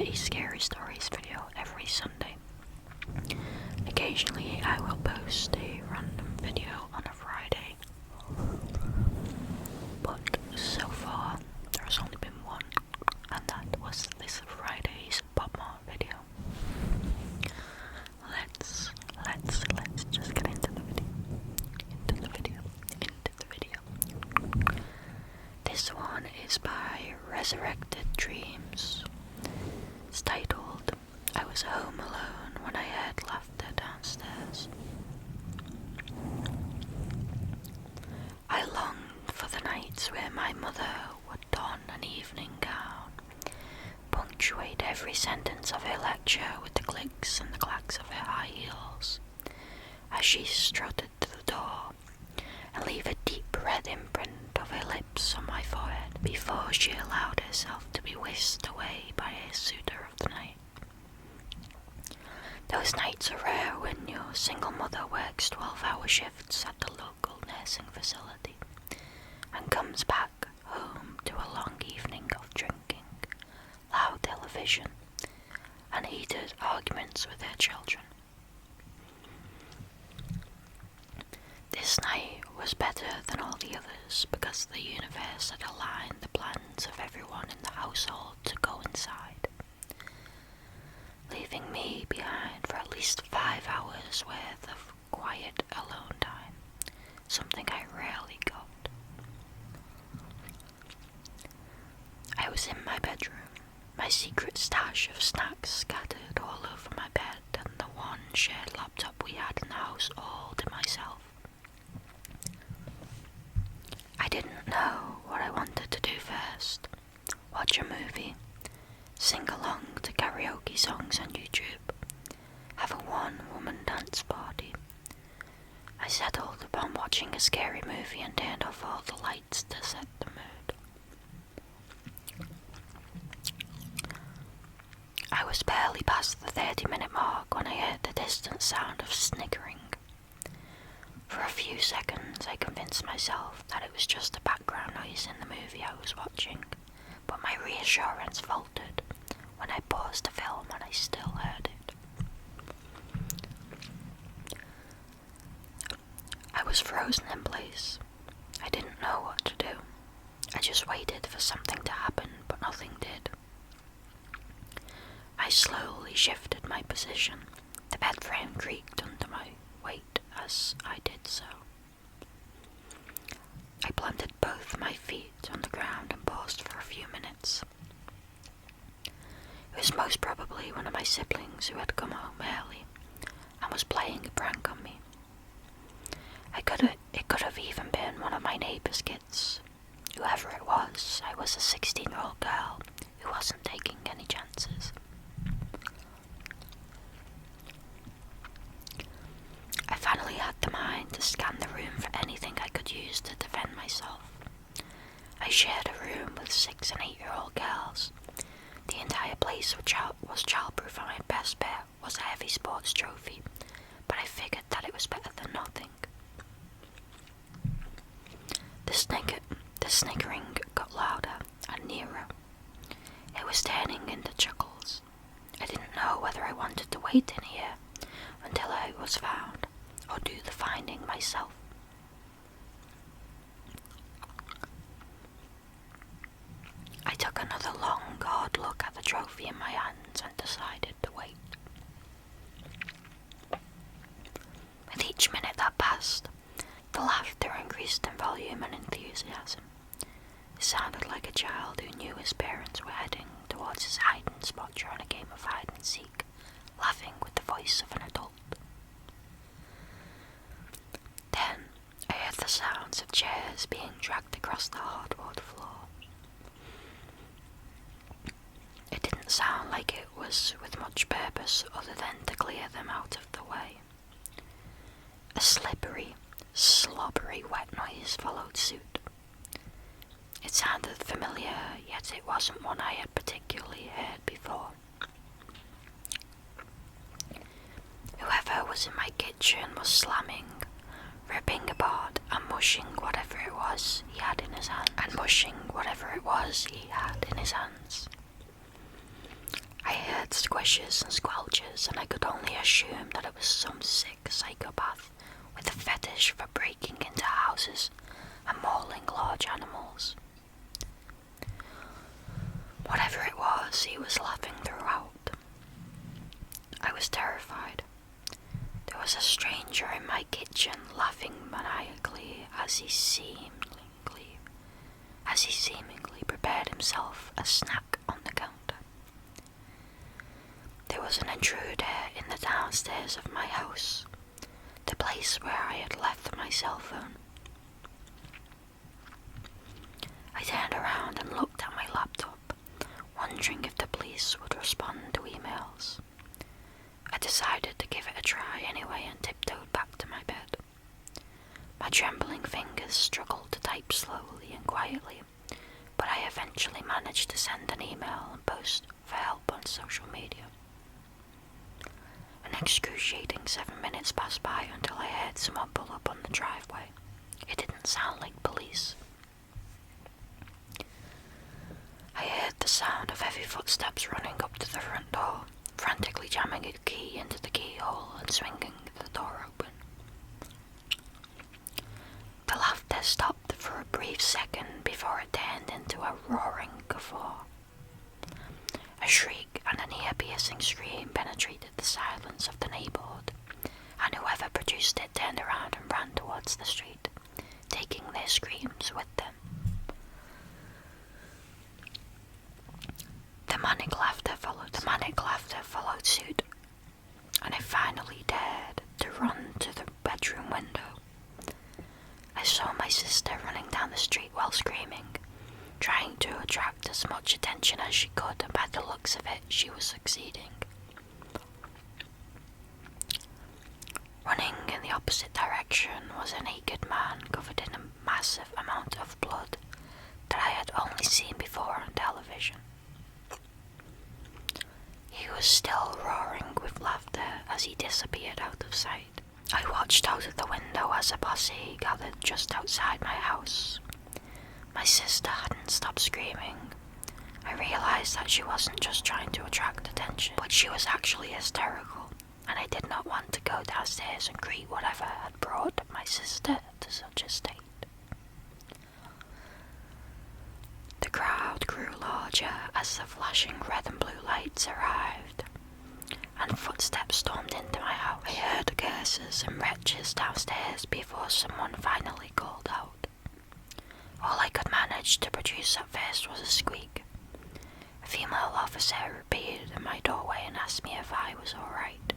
a scary stories video every Sunday. Occasionally I will post a random video on a Friday, but so far there has only been one, and that was this Friday's Pop Mart video. Let's just get into the video. This one is by Resurrected Dreams. It's titled, I was home alone when I heard laughter downstairs. I longed for the nights where my mother would don an evening gown, punctuate every sentence of her lecture with the clicks and the clacks of her high heels, as she strutted to the door, and leave a deep red imprint of her lips on my forehead before she allowed herself to be whisked away by her suitor of the night. Those nights are rare when your single mother works 12-hour shifts at the local nursing facility and comes back home to a long evening of drinking, loud television, and heated arguments with her children. This night was better than all the others because the universe had aligned the plans of everyone in the household to coincide, leaving me behind for at least 5 hours worth of quiet alone time, something I rarely got. I was in my bedroom, my secret stash of snacks scattered all over my bed, and the one shared laptop we had in the house all to myself. I didn't know what I wanted to do first. Watch a movie, sing along to karaoke songs on YouTube, have a one-woman dance party. I settled upon watching a scary movie and turned off all the lights to set the mood. I was barely past the 30-minute mark when I heard the distant sound of sniggering. For a few seconds I convinced myself that it was just a background noise in the movie I was watching, but my reassurance faltered when I paused the film and I still heard it. I was frozen in place. I didn't know what to do. I just waited for something to happen, but nothing did. I slowly shifted my position. The bed frame creaked under my weight as I did so. I planted both my feet on the ground and paused for a few minutes. It was most probably one of my siblings who had come home early and was playing a prank on me. It could have even been one of my neighbour's kids. Whoever it was, I was a 16-year-old girl who wasn't taking any chances. I finally had the mind to scan the room for anything I could use to defend myself. I shared a room with 6 and 8-year-old girls. The entire place was childproof, and my best bet was a heavy sports trophy, but I figured that it was better than nothing. The sniggering got louder and nearer. It was turning into chuckles. I didn't know whether I wanted to wait in here until I was found, or do the finding myself. I took another long, hard look at the trophy in my hands and decided to wait. With each minute that passed, the laughter increased in volume and enthusiasm. It sounded like a child who knew his parents were heading towards his hiding spot during a game of hide and seek, laughing with the voice of an adult. Then I heard the sounds of chairs being dragged across the hardwood floor. It didn't sound like it was with much purpose other than to clear them out of the way. A slippery, slobbery wet noise followed suit. It sounded familiar, yet it wasn't one I had particularly heard before. Whoever was in my kitchen was slamming, ripping apart, and mushing whatever it was he had in his hands. I had squishes and squelches, and I could only assume that it was some sick psychopath with a fetish for breaking into houses and mauling large animals. Whatever it was, he was laughing throughout. I was terrified. There was a stranger in my kitchen laughing maniacally as he seemingly prepared himself a snack on the counter. There was an intruder in the downstairs of my house, the place where I had left my cell phone. I turned around and looked at my laptop, wondering if the police would respond to emails. I decided to give it a try anyway and tiptoed back to my bed. My trembling fingers struggled to type slowly and quietly, but I eventually managed to send an email and post for help on social media. An excruciating 7 minutes passed by until I heard someone pull up on the driveway. It didn't sound like police. I heard the sound of heavy footsteps running up to the front door, frantically jamming a key into the keyhole and swinging the door open. The laughter stopped for a brief second before it turned into a roaring guffaw. A shriek and an ear-piercing scream penetrated the silence of the neighborhood, and whoever produced it turned around and ran towards the street, taking their screams with them. The manic laughter followed suit, and I finally dared to run to the bedroom window. I saw my sister running down the street while screaming, trying to attract as much attention as she could, and by the looks of it, she was succeeding. Running in the opposite direction was a naked man covered in a massive amount of blood that I had only seen before on television. He was still roaring with laughter as he disappeared out of sight. I watched out of the window as a posse gathered just outside my house. My sister hadn't stopped screaming. I realized that she wasn't just trying to attract attention, but she was actually hysterical, and I did not want to go downstairs and greet whatever had brought my sister to such a state. The crowd grew larger as the flashing red and blue lights arrived, and footsteps stormed into my house. I heard curses and retches downstairs before someone finally called out. All I could manage to produce at first was a squeak. A female officer appeared in my doorway and asked me if I was alright.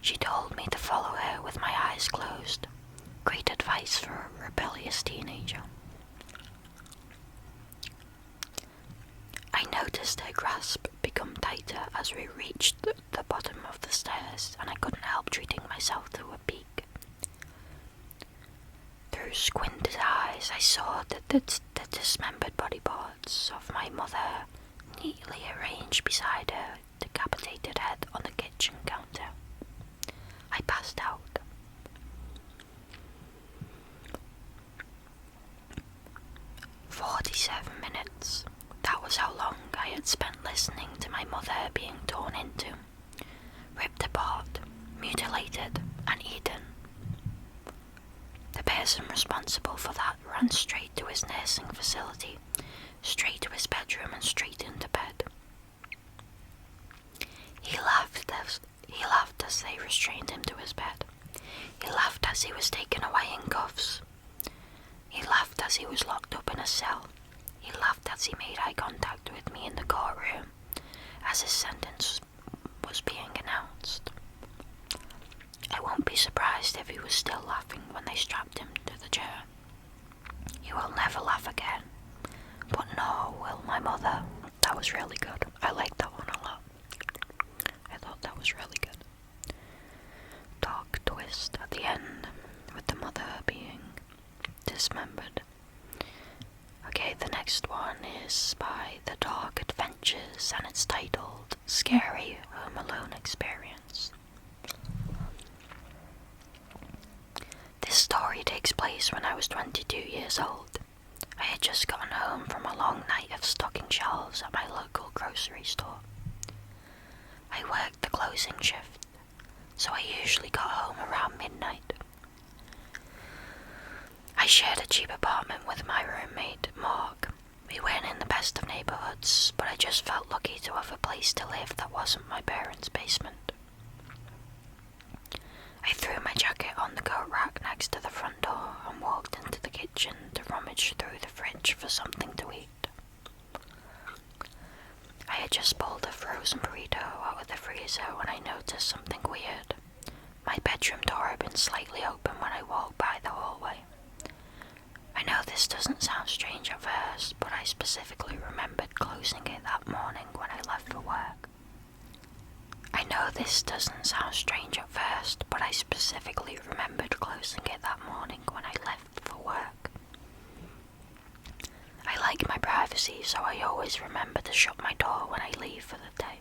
She told me to follow her with my eyes closed. Great advice for a rebellious teenager. I noticed her grasp become tighter as we reached the bottom of the stairs, and I couldn't help treating myself to a peek. Through squinted eyes, I saw that the dismembered body parts of my mother neatly arranged beside her decapitated head on the kitchen counter. I passed out. "47 minutes. That was how long I had spent listening to my mother being torn into, ripped apart, mutilated, and eaten. The person responsible for that ran straight to his nursing facility, straight to his bedroom, and straight into bed. He laughed as they restrained him to his bed. He laughed as he was taken away in cuffs. He laughed as he was locked up in a cell. He laughed as he made eye contact with me in the courtroom as his sentence was being announced. I won't be surprised if he was still laughing when they strapped him to the chair. He will never laugh again, but nor will my mother." That was really good. I liked that one a lot. I thought that was really good. Dark twist at the end with the mother being dismembered. Okay, the next one is by The Dark Adventures, and it's titled Scary Home Alone Experience. This story takes place when I was 22 years old. I had just gotten home from a long night of stocking shelves at my local grocery store. I worked the closing shift, so I usually got home around midnight. I shared a cheap apartment with my roommate, Mark. We weren't in the best of neighbourhoods, but I just felt lucky to have a place to live that wasn't my parents' basement. I threw my jacket on the coat rack next to the front door and walked into the kitchen to rummage through the fridge for something to eat. I had just pulled a frozen burrito out of the freezer when I noticed something weird. My bedroom door had been slightly open when I walked by the hallway. I know this doesn't sound strange at first, but I specifically remembered closing it that morning when I left for work. I know this doesn't sound strange at first, but I specifically remembered closing it that morning when I left for work. I like my privacy, so I always remember to shut my door when I leave for the day.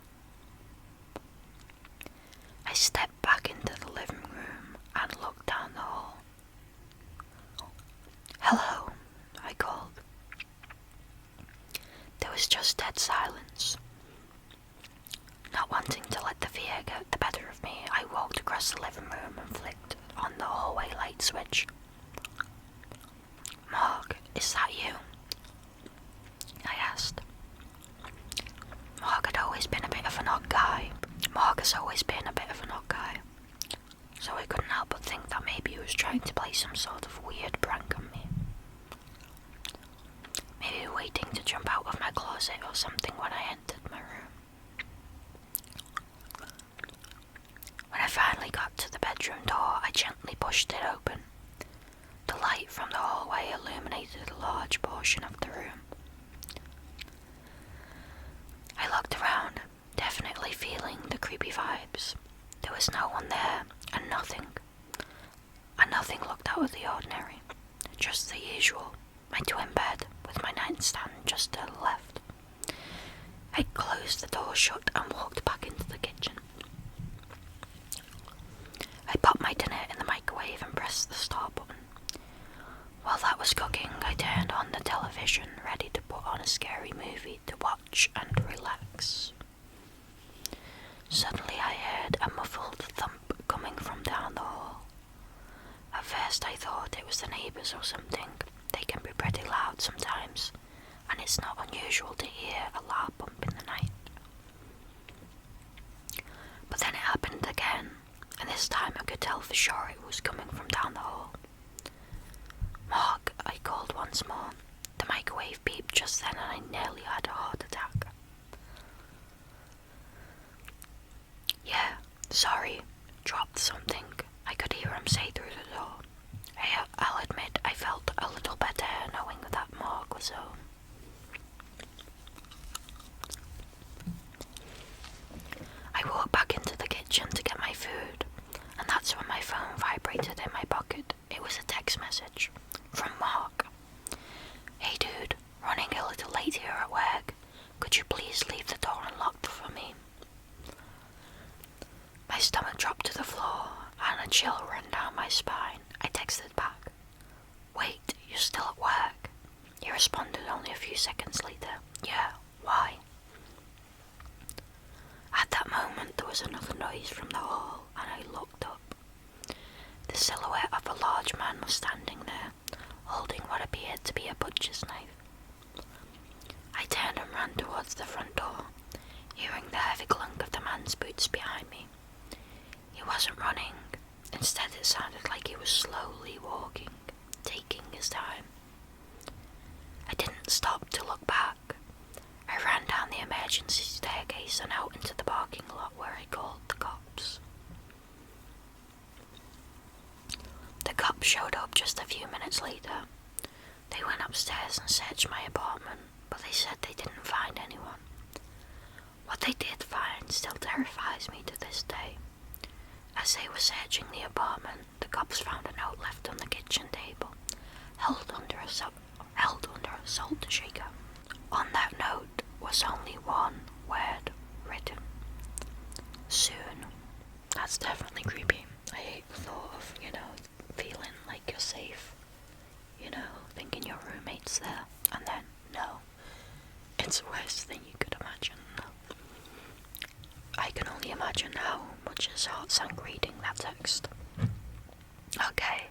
I stepped back into the living room and looked down the hall. "Hello," I called. There was just dead silence. Not wanting to let the fear get the better of me, I walked across the living room and flicked on the hallway light switch. "Mark, is that you?" I asked. Mark has always been a bit of an odd guy, so I couldn't help but think that maybe he was trying to play some sort of weird prank on me. Maybe waiting to jump out of my closet or something when I entered my room. When I finally got to the bedroom door, I gently pushed it open. The light from the hallway illuminated a large portion of the room. I looked around, definitely feeling the creepy vibes. There was no one there, and nothing looked out of the ordinary. Just the usual, my twin bed with my nightstand just to the left. I closed the door shut and walked back into the kitchen. I popped my dinner in the microwave and pressed the start button. While that was cooking, I turned on the television, ready to put on a scary movie to watch and relax. Suddenly I heard a muffled thump coming from down the hall. At first I thought it was the neighbours or something. They can be pretty loud sometimes, and it's not unusual to hear a loud bump in the night. But then it happened again, and this time I could tell for sure it was coming from down the hall. "Mark," I called once more. The microwave beeped just then and I nearly had a heart attack. "Yeah, sorry, dropped something," I could hear him say through the door. I'll admit I felt a little better knowing that Mark was home. I walked back into the kitchen to get my food, and that's when my phone vibrated in my pocket. It was a text message from Mark. "Hey dude, running a little late here at work. Could you please leave the door unlocked for me?" My stomach dropped to the floor and a chill ran down my spine. I texted back, "Wait, you're still at work?" He responded only a few seconds later, "Yeah, why?" At that moment there was another noise from the hall and I looked up. The silhouette of a large man was standing there, holding what appeared to be a butcher's knife. I turned and ran towards the front door, hearing the heavy clunk of the man's boots behind me. He wasn't running. Instead, it sounded like he was slowly walking, taking his time. I didn't stop to look back. I ran down the emergency staircase and out into the parking lot where I called the cops. The cops showed up just a few minutes later. They went upstairs and searched my apartment, but they said they didn't find anyone. What they did find still terrifies me to this day. As they were searching the apartment, the cops found a note left on the kitchen table, held under a salt shaker. On that note was only one word written: soon. That's definitely creepy. I hate the thought of, feeling like you're safe, thinking your roommate's there, and then, no. It's worse than you could imagine. I can only sang reading that text. Okay,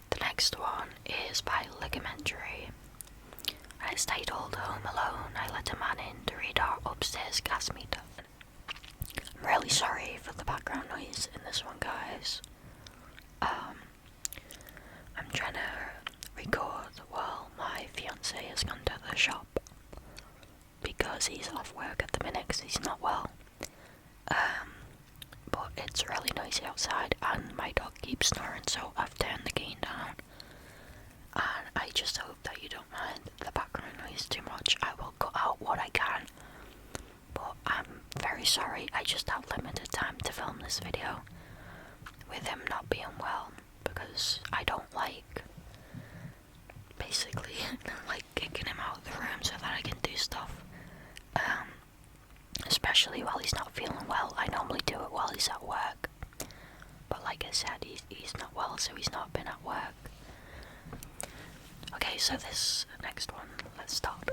the next one is by Ligamentary, and it's titled Home Alone, I Let a Man In to Read Our Upstairs Gas Meter. I'm really sorry for the background noise in this one, guys. I'm trying to record while my fiance has gone to the shop because he's off work at the minute because he's not well. But it's really noisy outside and my dog keeps snoring, so I've turned the gain down. And I just hope that you don't mind the background noise too much. I will cut out what I can, but I'm very sorry. I just have limited time to film this video with him not being well, because I don't like, basically, like kicking him out of the room so that I can do stuff. Especially while he's not feeling well. I normally do it while he's at work, but like I said, he's not well, so he's not been at work. Okay, so this next one, let's start.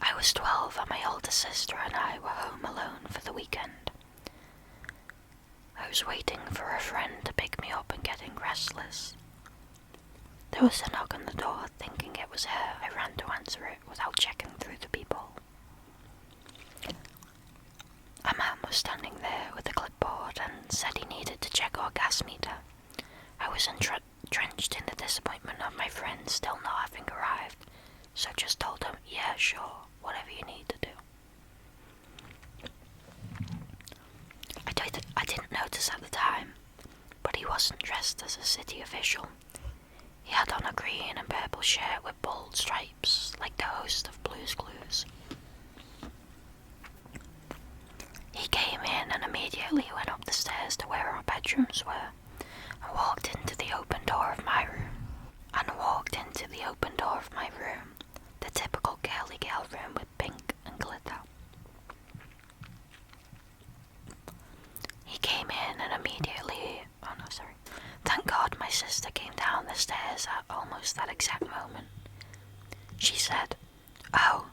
I was 12 and my older sister and I were home alone for the weekend. I was waiting for a friend to pick me up and getting restless. There was a knock on the door. Thinking it was her, I ran to answer it without checking through the people. A man was standing there with a clipboard and said he needed to check our gas meter. I was drenched in the disappointment of my friend still not having arrived, so just told him, yeah, sure, whatever you need to do. I didn't notice at the time, but he wasn't dressed as a city official. He had on a green and purple shirt with bold stripes, like the host of Blue's Clues. He came in and immediately went up the stairs to where our bedrooms were, and walked into the open door of my room. The typical girly girl room with pink and glitter. He came in and immediately, thank God my sister came down the stairs at almost that exact moment. She said, "Oh,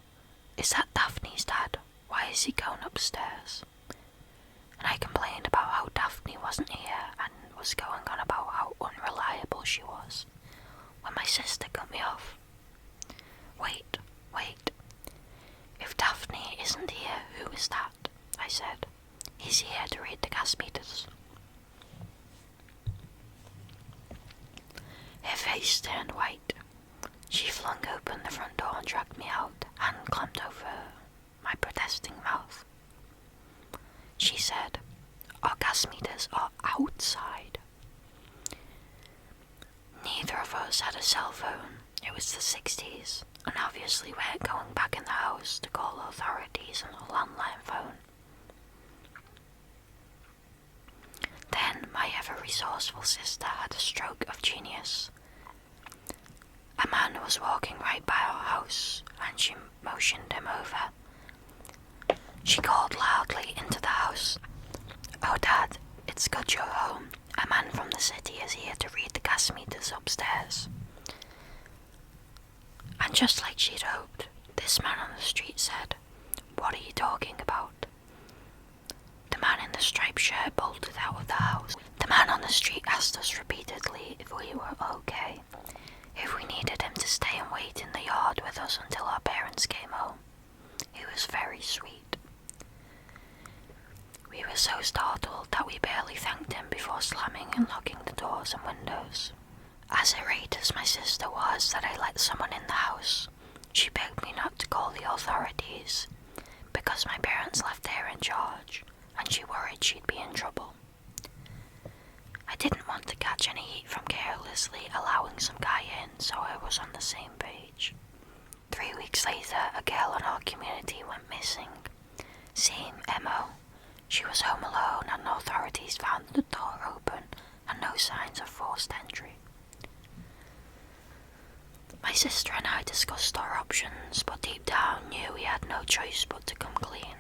is that Daphne's dad? Why is he going upstairs?" And I complained about how Daphne wasn't here and was going on about how unreliable she was, when my sister cut me off. Wait. If Daphne isn't here, who is that? I said. He's here to read the gas meters. Her face turned white. She flung open the front door and dragged me out and clamped over my protesting mouth. She said, "Our gas meters are outside." Neither of us had a cell phone. It was the 60s, and obviously we weren't going back in the house to call authorities on a landline phone. Then my ever-resourceful sister had a stroke of genius. A man was walking right by our house, and she motioned him over. She called loudly into the house, "Oh, Dad, it's good you're home. A man from the city is here to read the gas meters upstairs." And just like she'd hoped, this man on the street said, "What are you talking about?" The man in the striped shirt bolted out of the house. The man on the street asked us repeatedly if we were okay, if we needed him to stay and wait in the yard with us until our parents came home. He was very sweet. We were so startled that we barely thanked him before slamming and locking the doors and windows. As irate as my sister was that I let someone in the house, she begged me not to call the authorities, because my parents left her in charge, and she worried she'd be in trouble. I didn't want to catch any heat from carelessly allowing some guy in, so I was on the same page. 3 weeks later, a girl in our community went missing. Same MO. She was home alone and authorities found the door open and no signs of forced entry. My sister and I discussed our options, but deep down knew we had no choice but to come clean.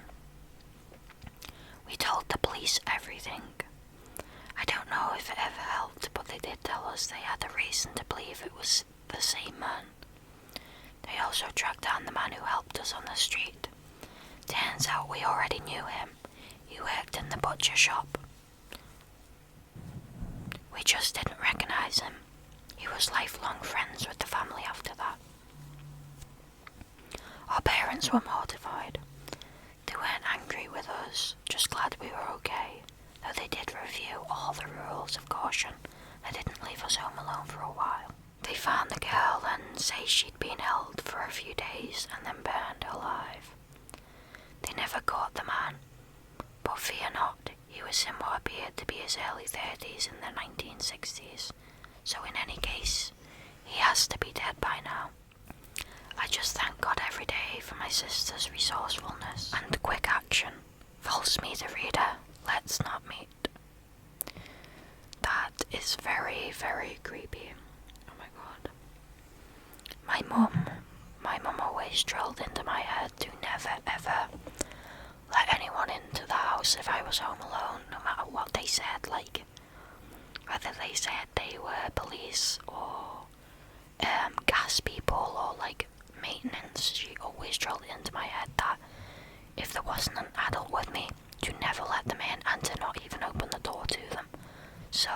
We told the police everything. I don't know if it ever helped, but they did tell us they had a reason to believe it was the same man. They also tracked down the man who helped us on the street. Turns out we already knew him. He worked in the butcher shop. We just didn't recognise him. He was lifelong friends with the family after that. Our parents were mortified. They weren't angry with us, just glad we were okay, though they did review all the rules of caution and didn't leave us home alone for a while. They found the girl and say she'd been held for a few days and then burned alive. They never caught the man, but fear not, he was in what appeared to be his early 30s in the 1960s, so in any case, he has to be dead by now. I just thank God every day for my sister's resourcefulness and quick action. False me the reader, let's not meet. That is very, very creepy. Oh my God. My mum always drilled into my head to never ever let anyone into the house if I was home alone, no matter what they said, like whether they said they were police or gas people or like maintenance. She always drilled into my head that if there wasn't an adult with me, to never let them in and to not even open the door to them. So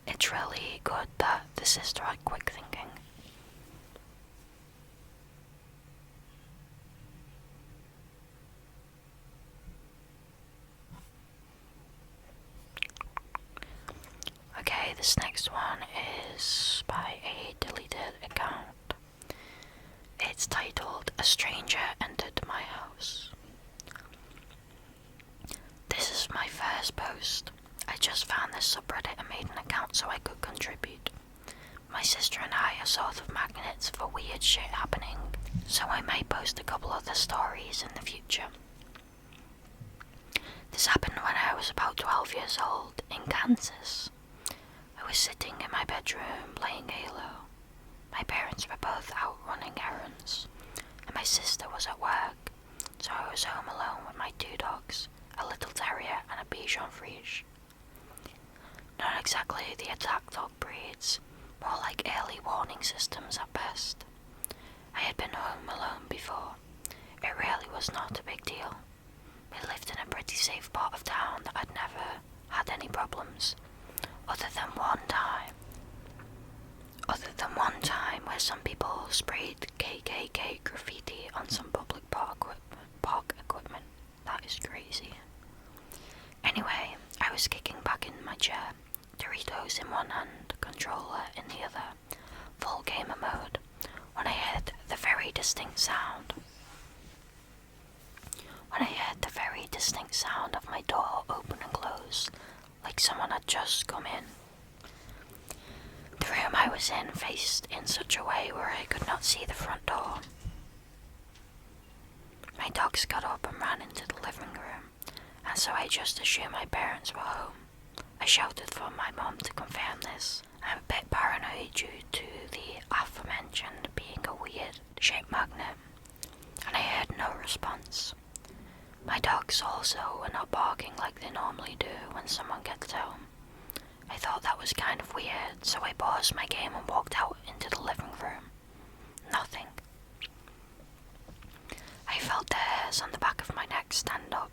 it's really good that the sister had quick thinking. Okay, this next one is by a deleted account. It's titled, "A Stranger Entered My House." This is my first post. I just found this subreddit and made an account so I could contribute. My sister and I are sort of magnets for weird shit happening, so I may post a couple other stories in the future. This happened when I was about 12 years old in Kansas. I was sitting in my bedroom playing Halo. My parents were both out running errands, and my sister was at work, so I was home alone with my two dogs, a little terrier and a Bichon Frise. Not exactly the attack dog breeds, more like early warning systems at best. I had been home alone before. It really was not a big deal. We lived in a pretty safe part of town that had never had any problems, other than one time where some people sprayed KKK graffiti on some public park equipment. That is crazy. Anyway, I was kicking back in my chair, Doritos in one hand, controller in the other, full gamer mode, when I heard the very distinct sound of my door open and close, like someone had just come in. The room I was in faced in such a way where I could not see the front door. My dogs got up and ran into the living room, and so I just assumed my parents were home. I shouted for my mum to confirm this. I'm a bit paranoid due to the aforementioned being a weird shaped magnet, and I heard no response. My dogs also were not barking like they normally do when someone gets home. I thought that was kind of weird, so I paused my game and walked out into the living room. Nothing. I felt the hairs on the back of my neck stand up.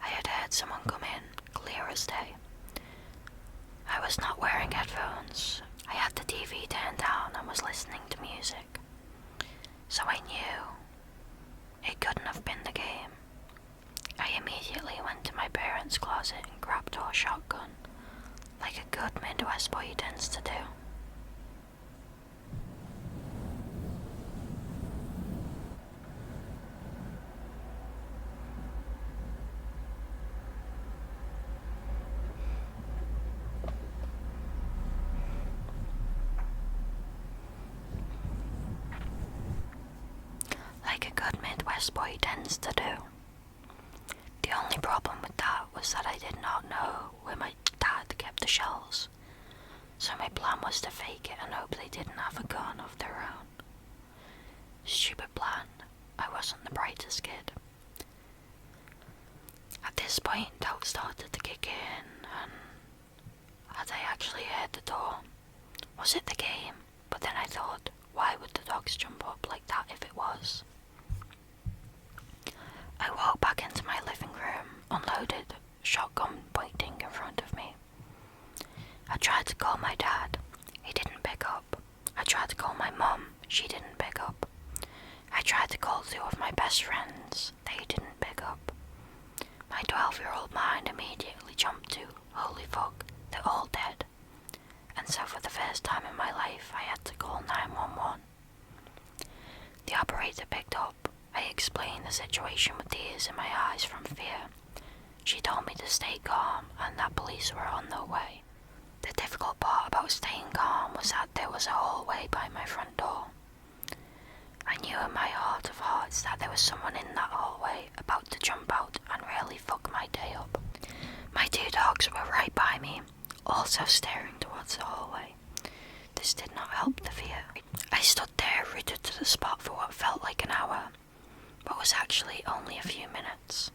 I had heard someone come in, clear as day. I was not wearing headphones. I had the TV turned down and was listening to music. So I knew it couldn't have been the game. I immediately went to my parents' closet and grabbed our shotgun, like a good Midwest boy tends to do. Like a good Midwest boy tends to do. The only problem with that was that I did not know where my dad kept the shells, so my plan was to fake it and hope they didn't have a gun of their own. Stupid plan. I wasn't the brightest kid. At this point, doubt started to kick in, and had I actually heard the door? Was it the game? But then I thought, why would the dogs jump up like that if it was? I walked back She didn't pick up. I tried to call 2 of my best friends. They didn't pick up. My 12-year-old mind immediately jumped to, holy fuck, they're all dead. And so for the first time in my life, I had to call 911. The operator picked up. I explained the situation with tears in my eyes from fear. She told me to stay calm and that police were on their way. The difficult part about staying calm was that there was a hallway by my front door. I knew in my heart of hearts that there was someone in that hallway about to jump out and really fuck my day up. My 2 dogs were right by me, also staring towards the hallway. This did not help the fear. I stood there rooted to the spot for what felt like an hour, but was actually only a few minutes.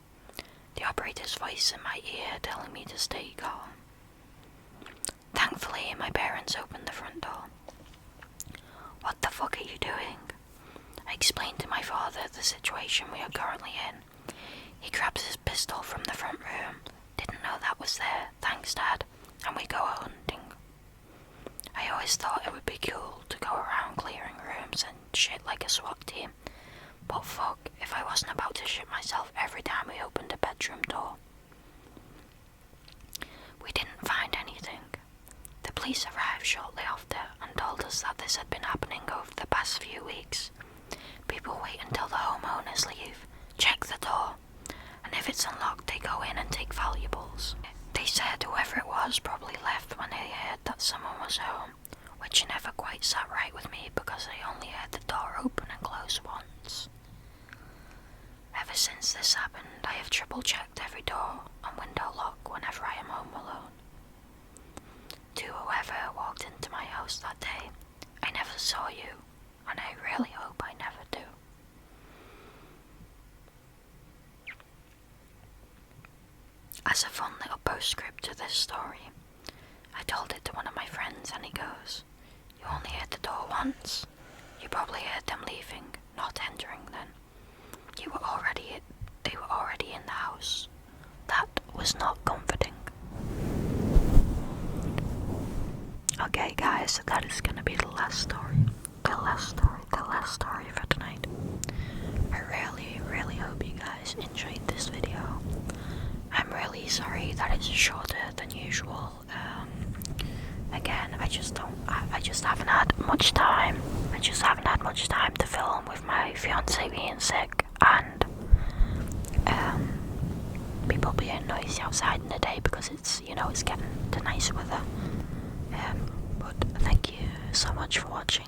The operator's voice in my ear telling me to stay calm. Thankfully, my parents opened the front door. What the fuck are you doing? I explained to my father the situation we are currently in. He grabs his pistol from the front room. Didn't know that was there, thanks Dad, and we go hunting. I always thought it would be cool to go around clearing rooms and shit like a SWAT team, but fuck if I wasn't about to shit myself every time we opened a bedroom door. We didn't find anything. The police arrived shortly after and told us that this had been happening over the past few weeks. People wait until the homeowners leave, check the door, and if it's unlocked they go in and take valuables. They said whoever it was probably left when they heard that someone was home, which never quite sat right with me because I only heard the door open and close once. Ever since this happened, I have triple-checked every door and window lock whenever I am home alone. To whoever walked into my house that day, I never saw you, and I really hope I never do. As a fun little postscript to this story, I told it to one of my friends and he goes, "You only heard the door once. You probably heard them leaving, not entering then. They were already in the house." That was not comforting. Okay guys, that is gonna be the last story. The last story for tonight. I really hope you guys enjoyed this video. I'm really sorry that it's shorter than usual. Again, I just haven't had much time. I just haven't had much time to film with my fiance being sick and people being noisy outside in the day because it's getting to nice weather. But thank you so much for watching.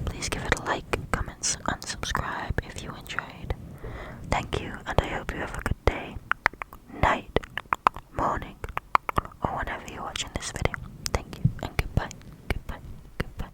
Please give it a like, comment, and subscribe if